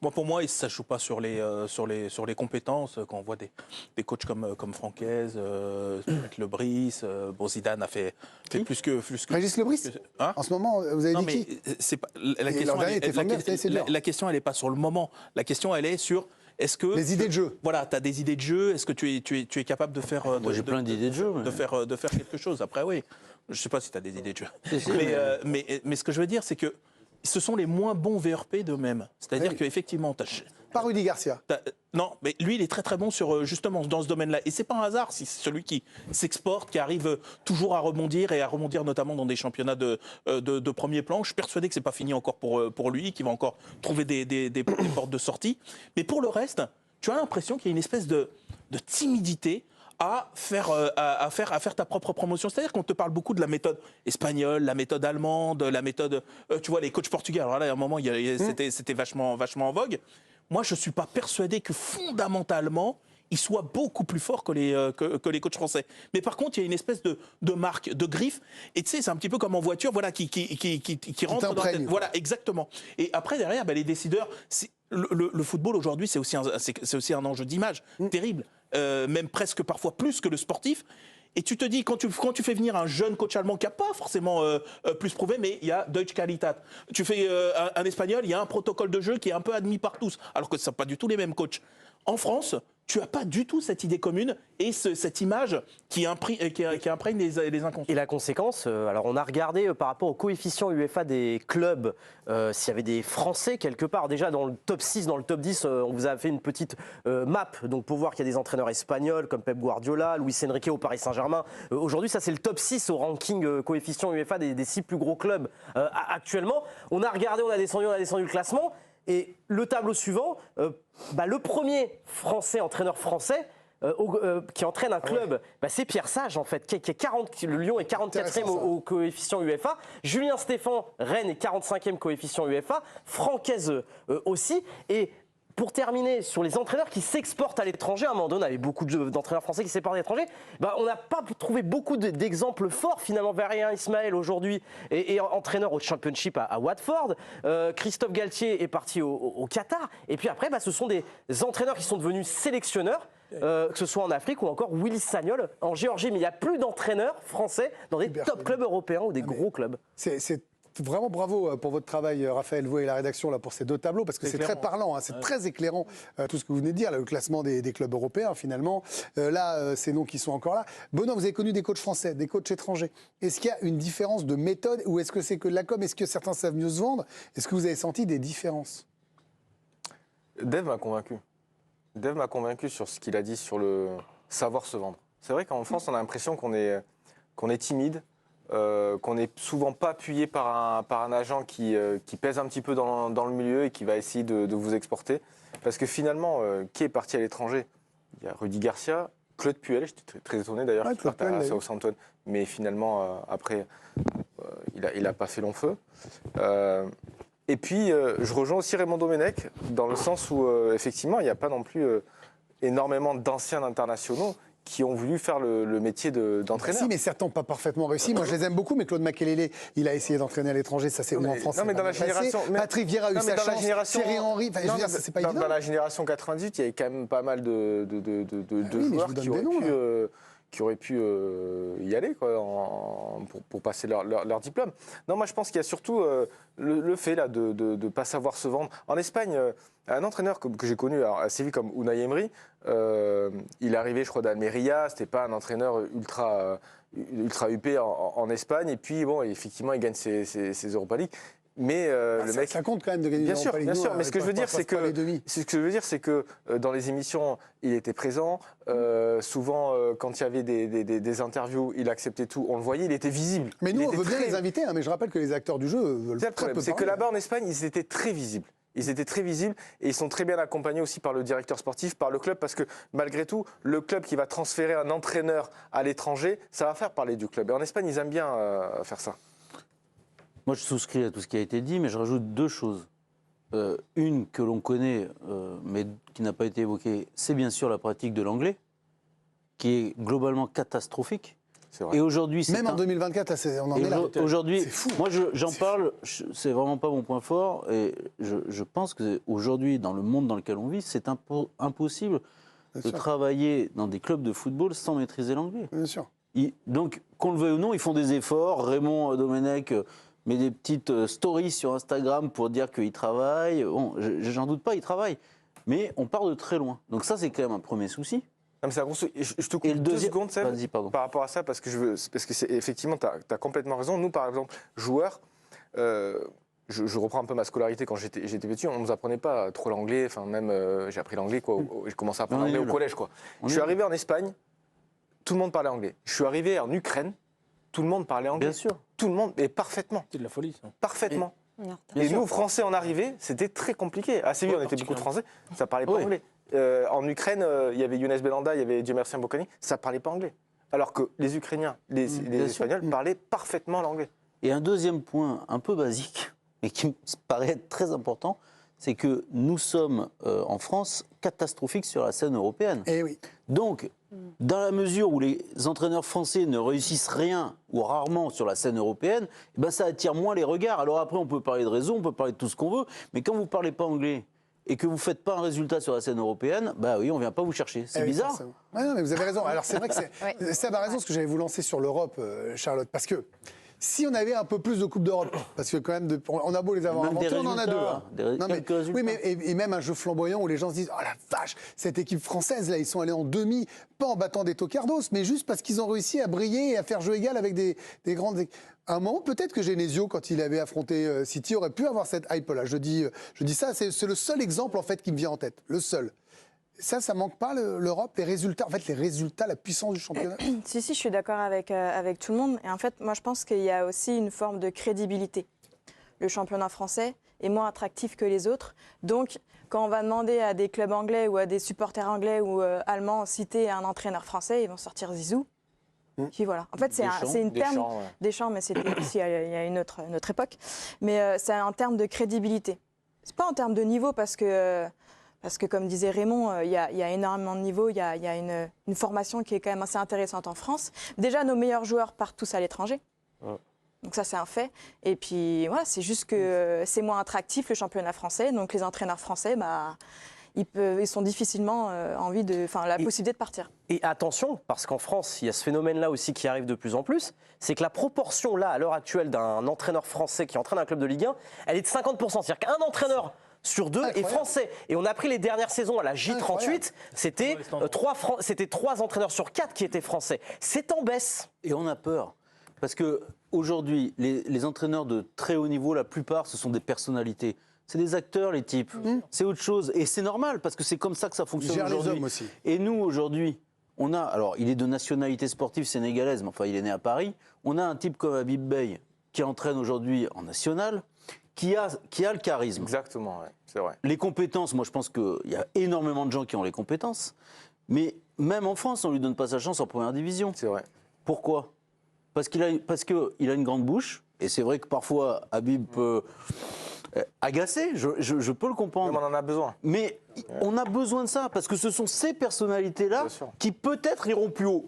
Moi, pour moi, ça ne joue pas sur les compétences. Quand on voit des coachs comme Francaise, Lebris, Zidane a fait plus que... Régis Lebris Hein? En ce moment, vous avez Non, dit mais qui c'est pas, la Et question, l'an dernier était formidable, c'est dur. la question, elle n'est pas sur le moment. La question, elle est sur... Est-ce que les idées de jeu. Voilà, tu as des idées de jeu. Est-ce que tu es capable de faire... Moi, j'ai plein d'idées de jeu. De faire quelque chose. Après, oui. Je ne sais pas si tu as des idées de jeu. Si, mais ce que je veux dire, c'est que ce sont les moins bons VRP d'eux-mêmes. C'est-à-dire qu'effectivement, Pas Rudy Garcia. Non, mais lui, il est très très bon sur justement dans ce domaine-là. Et c'est pas un hasard si c'est celui qui s'exporte, qui arrive toujours à rebondir et à rebondir notamment dans des championnats de premier plan. Je suis persuadé que c'est pas fini encore pour lui, qu'il va encore trouver des portes de sortie. Mais pour le reste, tu as l'impression qu'il y a une espèce de timidité à faire ta propre promotion. C'est-à-dire qu'on te parle beaucoup de la méthode espagnole, la méthode allemande, la méthode, tu vois, les coachs portugais. Alors là, à un moment, c'était vachement en vogue. Moi, je ne suis pas persuadé que fondamentalement, ils soient beaucoup plus forts que les coachs français. Mais par contre, il y a une espèce de marque, de griffe. Et tu sais, c'est un petit peu comme en voiture, voilà, qui rentre dans tête. Voilà, exactement. Et après, derrière, les décideurs... Le football aujourd'hui, c'est aussi un enjeu d'image terrible, même presque parfois plus que le sportif. Et tu te dis, quand tu fais venir un jeune coach allemand qui n'a pas forcément plus prouvé, mais il y a Deutsche Qualität. Tu fais un espagnol, il y a un protocole de jeu qui est un peu admis par tous, alors que ce ne sont pas du tout les mêmes coachs. En France, tu n'as pas du tout cette idée commune et cette image qui imprègne les inconscients. Et la conséquence, alors on a regardé par rapport au coefficient UEFA des clubs, s'il y avait des Français quelque part. Déjà dans le top 6, dans le top 10, on vous a fait une petite map donc pour voir qu'il y a des entraîneurs espagnols comme Pep Guardiola, Luis Enrique au Paris Saint-Germain. Aujourd'hui, ça c'est le top 6 au ranking coefficient UEFA des 6 plus gros clubs actuellement. On a regardé, on a descendu le classement. Et le tableau suivant, le premier entraîneur français qui entraîne un club, c'est Pierre Sage en fait, qui est 40, le Lyon est 44e au coefficient UEFA, Julien Stéphan, Rennes est 45e coefficient UEFA, Francaise aussi, et pour terminer, sur les entraîneurs qui s'exportent à l'étranger, à un moment donné, on avait beaucoup d'entraîneurs français qui s'exportent à l'étranger, on n'a pas trouvé beaucoup d'exemples forts, finalement. Valérien Ismaël, aujourd'hui, est entraîneur au Championship à Watford. Christophe Galtier est parti au Qatar. Et puis après, ce sont des entraîneurs qui sont devenus sélectionneurs, que ce soit en Afrique ou encore Willy Sagnol en Géorgie. Mais il n'y a plus d'entraîneurs français dans des top clubs européens ou des gros clubs. C'est vraiment bravo pour votre travail, Raphaël, vous et la rédaction, là, pour ces deux tableaux, parce que c'est très parlant, c'est très éclairant, tout ce que vous venez de dire, là, le classement des clubs européens, finalement. Ces noms qui sont encore là. Benoît, vous avez connu des coachs français, des coachs étrangers. Est-ce qu'il y a une différence de méthode, ou est-ce que c'est que de la com? Est-ce que certains savent mieux se vendre? Est-ce que vous avez senti des différences? Dave m'a convaincu. Dave m'a convaincu sur ce qu'il a dit sur le savoir se vendre. C'est vrai qu'en France, on a l'impression qu'on est timide, qu'on n'est souvent pas appuyé par un agent qui pèse un petit peu dans le milieu et qui va essayer de vous exporter. Parce que finalement, qui est parti à l'étranger? Il y a Rudy Garcia, Claude Puel, j'étais très étonné d'ailleurs qu'il parte à Southampton. Mais finalement, après, il n'a pas fait long feu. Et puis, je rejoins aussi Raymond Domenech, dans le sens où, effectivement, il n'y a pas non plus énormément d'anciens internationaux qui ont voulu faire le métier d'entraîneur. Si, mais certains n'ont pas parfaitement réussi. Moi, je les aime beaucoup, mais Claude Makelele, il a essayé d'entraîneur à l'étranger, ça c'est au moins en France. Non, mais dans la génération... Patrick Vieira a eu sa chance, Thierry Henry, c'est pas évident. Dans la génération 98, il y avait quand même pas mal de joueurs qui auraient pu y aller pour passer leur diplôme. Non, moi je pense qu'il y a surtout le fait là, de ne pas savoir se vendre. En Espagne, un entraîneur que j'ai connu assez vite comme Unai Emery, il est arrivé je crois d'Almeria, c'était pas un entraîneur ultra huppé en Espagne, et puis bon, effectivement il gagne ses Europa League. Mais le mec, ça compte quand même de gagner. Bien sûr. Mais ce que je veux dire, c'est que dans les émissions, il était présent. Souvent, quand il y avait des interviews, il acceptait tout. On le voyait, il était visible. Mais nous, on veut bien les inviter. Mais je rappelle que les acteurs du jeu veulent très peu. C'est que là-bas en Espagne, ils étaient très visibles. Ils étaient très visibles et ils sont très bien accompagnés aussi par le directeur sportif, par le club, parce que malgré tout, le club qui va transférer un entraîneur à l'étranger, ça va faire parler du club. Et en Espagne, ils aiment bien faire ça. Moi, je souscris à tout ce qui a été dit, mais je rajoute deux choses. Une que l'on connaît, mais qui n'a pas été évoquée, c'est bien sûr la pratique de l'anglais, qui est globalement catastrophique. C'est vrai. Et aujourd'hui, Même en 2024, là, on en est là. Aujourd'hui, C'est fou. moi j'en parle, c'est vraiment pas mon point fort, et je pense qu'aujourd'hui, dans le monde dans lequel on vit, c'est impossible Bien de sûr. travailler dans des clubs de football sans maîtriser l'anglais. Bien sûr. Donc, qu'on le veuille ou non, ils font des efforts. Raymond Domenech met des petites stories sur Instagram pour dire qu'il travaille. Bon, j'en doute pas, il travaille. Mais on part de très loin. Donc ça, c'est quand même un premier souci. Non, mais c'est un gros souci. Je te coupe Et le 2 deuxième- secondes, Seb, Vas-y, pardon. par rapport à ça, parce que effectivement, tu as complètement raison. Nous, par exemple, joueurs, je reprends un peu ma scolarité quand j'étais petit, on ne nous apprenait pas trop l'anglais. Enfin, même, j'ai appris l'anglais, quoi. J'ai commencé à apprendre On est l'anglais au nul. collège, quoi. On Je est suis nul. arrivé en Espagne, tout le monde parlait anglais. Je suis arrivé en Ukraine, tout le monde parlait anglais. Bien sûr. Tout le monde, et parfaitement. C'est de la folie, ça. Parfaitement. Bien Et sûr. nous, Français, en arrivée, c'était très compliqué. À Séville, Ouais, on était beaucoup de Français, particulièrement. ça parlait pas Oui. anglais. En Ukraine, il y avait Younes Belanda, il y avait Djemerson Bokani, ça parlait pas anglais. Alors que les Ukrainiens, les bien sûr. Espagnols parlaient parfaitement l'anglais. Et un deuxième point un peu basique, mais qui me paraît être très important, c'est que nous sommes, en France, catastrophiques sur la scène européenne. Eh oui. Donc, dans la mesure où les entraîneurs français ne réussissent rien ou rarement sur la scène européenne, eh ben ça attire moins les regards. Alors après, on peut parler de raison, on peut parler de tout ce qu'on veut, mais quand vous ne parlez pas anglais et que vous ne faites pas un résultat sur la scène européenne, bah oui, on ne vient pas vous chercher. C'est Eh oui, bizarre. forcément. Ouais, non, mais vous avez raison. Alors c'est vrai que Ouais. Seb a raison, ce que j'allais vous lancer sur l'Europe, Charlotte, parce que si on avait un peu plus de Coupe d'Europe, parce que quand même, on a beau les avoir Même des inventées, on en a deux. résultats, Non, mais, quelques résultats. oui, mais et même un jeu flamboyant où les gens se disent, oh la vache, cette équipe française, là, ils sont allés en demi, pas en battant des tocardos, mais juste parce qu'ils ont réussi à briller et à faire jeu égal avec des grandes équipes. À un moment, peut-être que Genesio, quand il avait affronté City, aurait pu avoir cette hype-là. Je dis ça, c'est le seul exemple en fait qui me vient en tête, le seul. Ça manque pas l'Europe, les résultats, en fait les résultats, la puissance du championnat. Si, je suis d'accord avec tout le monde. Et en fait, moi, je pense qu'il y a aussi une forme de crédibilité. Le championnat français est moins attractif que les autres. Donc, quand on va demander à des clubs anglais ou à des supporters anglais ou allemands citer un entraîneur français, ils vont sortir Zizou. Puis voilà. En fait, c'est une terme Deschamps, ouais. Deschamps, mais c'était aussi il y a une autre époque. Mais c'est un terme de crédibilité. C'est pas en termes de niveau parce que comme disait Raymond, il y a énormément de niveaux, il y a une formation qui est quand même assez intéressante en France. Déjà, nos meilleurs joueurs partent tous à l'étranger. Donc ça, c'est un fait. Et puis, voilà, c'est juste que c'est moins attractif, le championnat français. Donc les entraîneurs français, ils sont difficilement la possibilité de partir. Et attention, parce qu'en France, il y a ce phénomène-là aussi qui arrive de plus en plus, c'est que la proportion, là, à l'heure actuelle, d'un entraîneur français qui entraîne un club de Ligue 1, elle est de 50%. C'est-à-dire qu'un entraîneur sur deux est Incroyable. français. Et on a pris les dernières saisons à la Incroyable. J38, c'était trois entraîneurs sur 4 qui étaient français. C'est en baisse. Et on a peur. Parce que aujourd'hui, les entraîneurs de très haut niveau, la plupart, ce sont des personnalités. C'est des acteurs, les types. C'est autre chose. Et c'est normal, parce que c'est comme ça que ça Ils fonctionne gèrent les aujourd'hui. hommes aussi. Et nous, aujourd'hui, on a... Alors, il est de nationalité sportive sénégalaise, mais enfin, il est né à Paris. On a un type comme Habib Beye, qui entraîne aujourd'hui en national, qui a le charisme. Exactement, ouais, c'est vrai. Les compétences, moi, je pense qu'il y a énormément de gens qui ont les compétences. Mais même en France, on ne lui donne pas sa chance en première division. C'est vrai. Pourquoi ? Parce qu'il a une grande bouche, et c'est vrai que parfois Habib peut agacer, je peux le comprendre. Mais on en a besoin. Mais on a besoin de ça, parce que ce sont ces personnalités-là Bien sûr. qui peut-être iront plus haut.